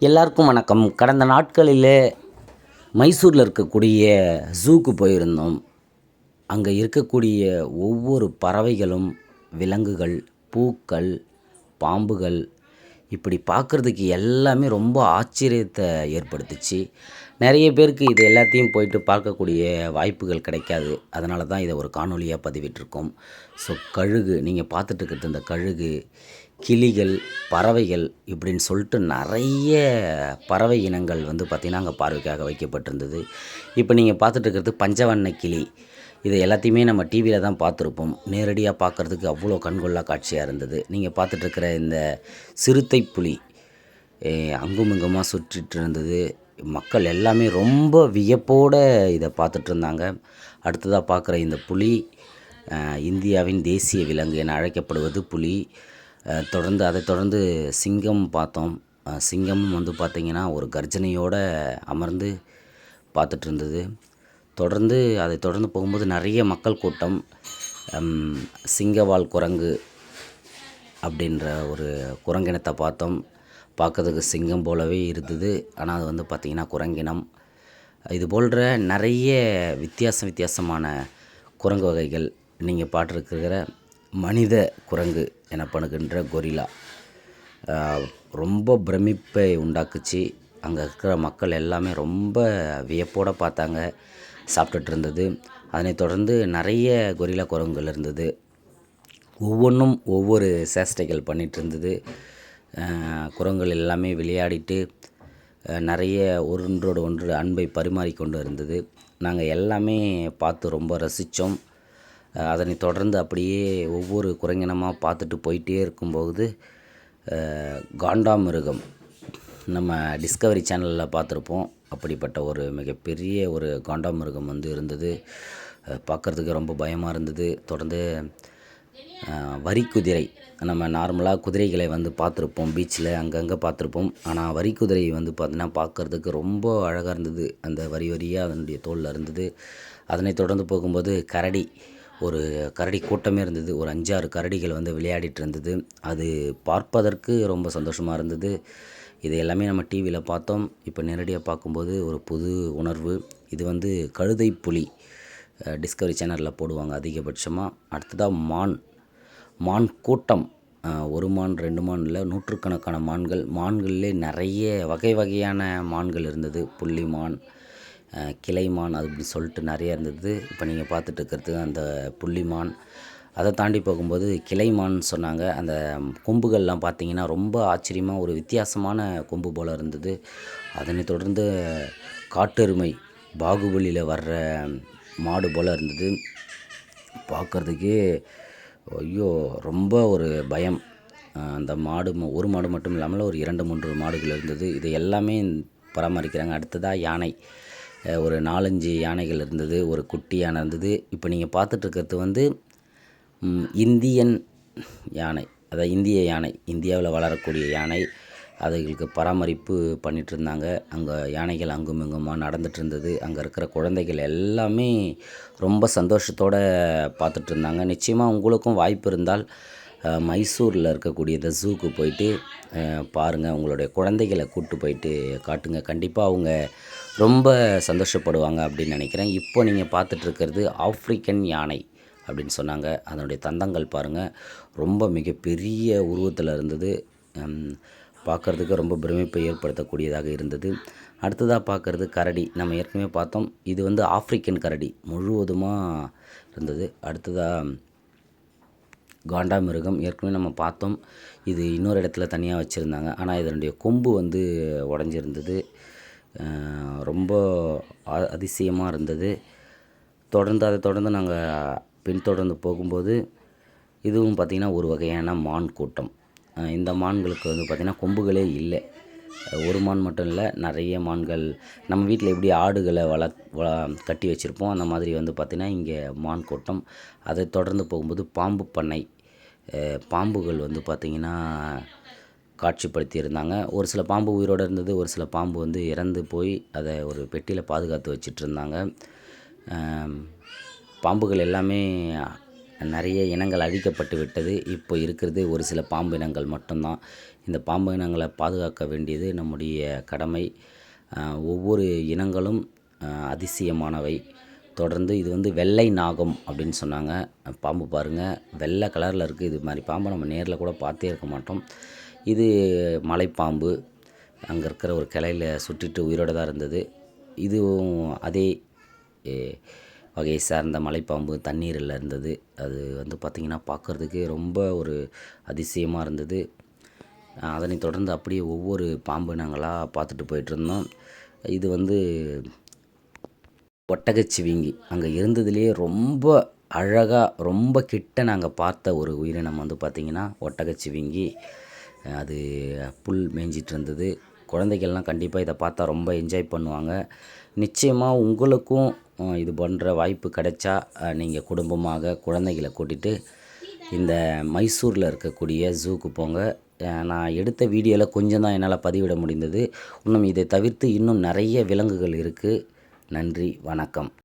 எல்லாருக்கும் வணக்கம். கடந்த நாட்களிலே மைசூரில் இருக்கக்கூடிய ஜூக்கு போயிருந்தோம். அங்கே இருக்கக்கூடிய ஒவ்வொரு பறவைகளும், விலங்குகள், பூக்கள், பாம்புகள் இப்படி பார்க்குறதுக்கு எல்லாமே ரொம்ப ஆச்சரியத்தை ஏற்படுத்துச்சு. நிறைய பேருக்கு இது எல்லாத்தையும் போயிட்டு பார்க்கக்கூடிய வாய்ப்புகள் கிடைக்காது. அதனால தான் இதை ஒரு காணொளியாக பதிவிட்டிருக்கோம். ஸோ கழுகு, நீங்கள் பார்த்துட்டு இருக்கிறது இந்த கழுகு, கிளிகள், பறவைகள் இப்படின்னு சொல்லிட்டு நிறைய பறவை இனங்கள் வந்து பார்த்திங்கன்னா அங்கே பார்வைக்காக வைக்கப்பட்டிருந்தது. இப்போ நீங்கள் பார்த்துட்டு இருக்கிறது பஞ்சவண்ண கிளி. இது எல்லாத்தையுமே நம்ம டிவியில் தான் பார்த்துருப்போம். நேரடியாக பார்க்குறதுக்கு அவ்வளோ கண்கொள்ளா காட்சியாக இருந்தது. நீங்கள் பார்த்துட்ருக்கிற இந்த சிறுத்தை புலி அங்கும் இங்குமாக சுற்றிட்டு இருந்தது. மக்கள் எல்லாமே ரொம்ப வியப்போடு இதை பார்த்துட்டு இருந்தாங்க. அடுத்ததாக பார்க்குற இந்த புலி இந்தியாவின் தேசிய விலங்கு என அழைக்கப்படுவது புலி. அதை தொடர்ந்து சிங்கம் பார்த்தோம். சிங்கமும் வந்து பார்த்திங்கன்னா ஒரு கர்ஜனையோடு அமர்ந்து பார்த்துட்டு இருந்தது. அதை தொடர்ந்து போகும்போது நிறைய மக்கள் கூட்டம். சிங்கவால் குரங்கு அப்படின்ற ஒரு குரங்கினத்தை பார்த்தோம். பார்க்கறதுக்கு சிங்கம் போலவே இருந்தது. ஆனால் அது வந்து பார்த்திங்கன்னா குரங்கினம். இது போன்ற நிறைய வித்தியாசமான குரங்கு வகைகள். நீங்கள் பார்த்துருக்கிற மனித குரங்கு எனப்படுகின்ற கொரில்லா ரொம்ப பிரமிப்பை உண்டாக்குச்சு. அங்கே இருக்கிற மக்கள் எல்லாமே ரொம்ப வியப்போடு பார்த்தாங்க, சாப்பிட்டுட்டு இருந்தது. அதனைத் தொடர்ந்து நிறைய கொரில்லா குரங்குகள் இருந்தது. ஒவ்வொன்றும் ஒவ்வொரு சேஷ்டைகள் பண்ணிகிட்டு இருந்தது. குரங்குகள் எல்லாமே விளையாடிட்டு நிறைய ஒன்றோடு ஒன்று அன்பை பரிமாறிக்கொண்டு இருந்தது. நாங்கள் எல்லாமே பார்த்து ரொம்ப ரசித்தோம். அதனைத் தொடர்ந்து அப்படியே ஒவ்வொரு குரங்கினமாக பார்த்துட்டு போயிட்டே இருக்கும்போது காண்டாமிருகம், நம்ம டிஸ்கவரி சேனலில் பார்த்துருப்போம். அப்படிப்பட்ட ஒரு மிகப்பெரிய ஒரு காண்டாமிருகம் வந்து இருந்தது. பார்க்குறதுக்கு ரொம்ப பயமாக இருந்தது. தொடர்ந்து வரிக்குதிரை, நம்ம நார்மலாக குதிரைகளை வந்து பார்த்துருப்போம், பீச்சில் அங்கங்கே பார்த்துருப்போம். ஆனால் வரிக்குதிரை வந்து பார்த்திங்கன்னா பார்க்குறதுக்கு ரொம்ப அழகாக இருந்தது. அந்த வரியாக அதனுடைய தோலில் இருந்தது. அதனைத் தொடர்ந்து போகும்போது ஒரு கரடி கூட்டமே இருந்தது. ஒரு 5-6 கரடிகள் வந்து விளையாடிட்டு இருந்தது. அது பார்ப்பதற்கு ரொம்ப சந்தோஷமாக இருந்தது. இது எல்லாமே நம்ம டிவியில் பார்த்தோம். இப்போ நேரடியாக பார்க்கும்போது ஒரு புது உணர்வு. இது வந்து கழுதை புலி டிஸ்கவரி சேனலில் போடுவாங்க அதிகபட்சமாக. அடுத்ததாக மான் கூட்டம். 1 மான் 2 மான் இல்லை, நூற்றுக்கணக்கான மான்களிலே நிறைய வகையான மான்கள் இருந்தது. புள்ளி மான், கிளைமான் அப்படி சொல்லிட்டு நிறையா இருந்தது. இப்போ நீங்கள் பார்த்துட்டு இருக்கிறது அந்த புள்ளிமான். அதை தாண்டி போகும்போது கிளைமான் சொன்னாங்க. அந்த கொம்புகள்லாம் பார்த்திங்கன்னா ரொம்ப ஆச்சரியமாக ஒரு வித்தியாசமான கொம்பு போல் இருந்தது. அதனைத் தொடர்ந்து காட்டெருமை, பாகுபலியில் வர்ற மாடு போல் இருந்தது. பார்க்குறதுக்கே ஐயோ ரொம்ப ஒரு பயம். அந்த ஒரு மாடு மட்டும் இல்லாமல் ஒரு 2-3 மாடுகள் இருந்தது. இது எல்லாமே பராமரிக்கிறாங்க. அடுத்ததாக யானை, ஒரு 4-5 யானைகள் இருந்தது. ஒரு குட்டி யானை இருந்தது. இப்போ நீங்கள் பார்த்துட்ருக்கிறது வந்து இந்தியன் யானை, அதாவது இந்திய யானை, இந்தியாவில் வளரக்கூடிய யானை. அதுகளுக்கு பராமரிப்பு பண்ணிகிட்டு இருந்தாங்க. அங்கே யானைகள் அங்கும் இங்குமாக நடந்துகிட்டு இருந்தது. அங்கே இருக்கிற குழந்தைகள் எல்லாமே ரொம்ப சந்தோஷத்தோடு பார்த்துட்டு இருந்தாங்க. நிச்சயமாக உங்களுக்கும் வாய்ப்பு இருந்தால் மைசூரில் இருக்கக்கூடிய இந்த ஜூக்கு போயிட்டு பாருங்கள். உங்களுடைய குழந்தைகளை கூப்பிட்டு போயிட்டு காட்டுங்க. கண்டிப்பாக அவங்க ரொம்ப சந்தோஷப்படுவாங்க அப்படின்னு நினைக்கிறேன். இப்போ நீங்கள் பார்த்துட்ருக்கிறது ஆஃப்ரிக்கன் யானை அப்படின்னு சொன்னாங்க. அதனுடைய தந்தங்கள் பாருங்கள், ரொம்ப மிகப்பெரிய உருவத்தில் இருந்தது. பார்க்குறதுக்கு ரொம்ப பிரமிப்பை ஏற்படுத்தக்கூடியதாக இருந்தது. அடுத்ததாக பார்க்குறது கரடி. நம்ம ஏற்கனவே பார்த்தோம். இது வந்து ஆஃப்ரிக்கன் கரடி முழுவதுமாக இருந்தது. அடுத்ததாக காண்டாமிருகம் ஏற்கனவே நம்ம பார்த்தோம். இது இன்னொரு இடத்துல தனியாக வச்சுருந்தாங்க. ஆனால் இதனுடைய கொம்பு வந்து உடஞ்சிருந்தது. ரொம்ப அதிசயமாக இருந்தது. அதை தொடர்ந்து நாங்கள் பின்தொடர்ந்து போகும்போது இதுவும் பார்த்திங்கன்னா ஒரு வகையான மான் கூட்டம். இந்த மான்களுக்கு வந்து பார்த்திங்கன்னா கொம்புகளே இல்லை. ஒரு மான் மட்டும் இல்லை, நிறைய மான்கள். நம்ம வீட்டில் எப்படி ஆடுகளை கட்டி வச்சுருப்போம், அந்த மாதிரி வந்து பார்த்திங்கன்னா இங்கே மான் கூட்டம். அதை தொடர்ந்து போகும்போது பாம்பு பண்ணை. பாம்புகள் வந்து பார்த்திங்கன்னா காட்சிப்படுத்தியிருந்தாங்க. ஒரு சில பாம்பு உயிரோடு இருந்தது, ஒரு சில பாம்பு வந்து இறந்து போய் அதை ஒரு பெட்டியில் பாதுகாத்து வச்சிட்ருந்தாங்க. பாம்புகள் எல்லாமே நிறைய இனங்கள் அழிக்கப்பட்டு விட்டது. இப்போ இருக்கிறது ஒரு சில பாம்பு இனங்கள் மட்டும்தான். இந்த பாம்பு இனங்களை பாதுகாக்க வேண்டியது நம்முடைய கடமை. ஒவ்வொரு இனங்களும் அதிசயமானவை. தொடர்ந்து இது வந்து வெள்ளை நாகம் அப்படின்னு சொன்னாங்க. பாம்பு பாருங்கள், வெள்ளை கலரில் இருக்குது. இது மாதிரி பாம்பை நம்ம நேரில் கூட பார்த்தே இருக்க மாட்டோம். இது மலைப்பாம்பு. அங்கே இருக்கிற ஒரு கிளையில் சுற்றிட்டு உயிரோடு தான் இருந்தது. இதுவும் அதே வகையை சார்ந்த மலைப்பாம்பு தண்ணீரில் இருந்தது. அது வந்து பார்த்திங்கன்னா பார்க்குறதுக்கு ரொம்ப ஒரு அதிசயமாக இருந்தது. அதனை தொடர்ந்து அப்படியே ஒவ்வொரு பாம்பு இனங்களாக பார்த்துட்டு போயிட்டுருந்தோம். இது வந்து ஒட்டகச்சிவிங்கி. அங்கே இருந்ததுலேயே ரொம்ப அழகாக ரொம்ப கிட்ட நாங்கள் பார்த்த ஒரு உயிரினம் வந்து பார்த்திங்கன்னா ஒட்டகச்சிவிங்கி. அது புல் மேய்ஞ்சிட்டு இருந்தது. குழந்தைகள்லாம் கண்டிப்பாக இதை பார்த்தா ரொம்ப என்ஜாய் பண்ணுவாங்க. நிச்சயமாக உங்களுக்கும் இது போன்ற வாய்ப்பு கிடைச்சா நீங்கள் குடும்பமாக குழந்தைகளை கூட்டிகிட்டு இந்த மைசூரில் இருக்கக்கூடிய ஜூக்கு போங்க. நான் எடுத்த வீடியோவில் கொஞ்சம் தான் என்னால் பதிவிட முடிந்தது. இன்னும் இதை தவிர்த்து இன்னும் நிறைய விலங்குகள் இருக்குது. நன்றி, வணக்கம்.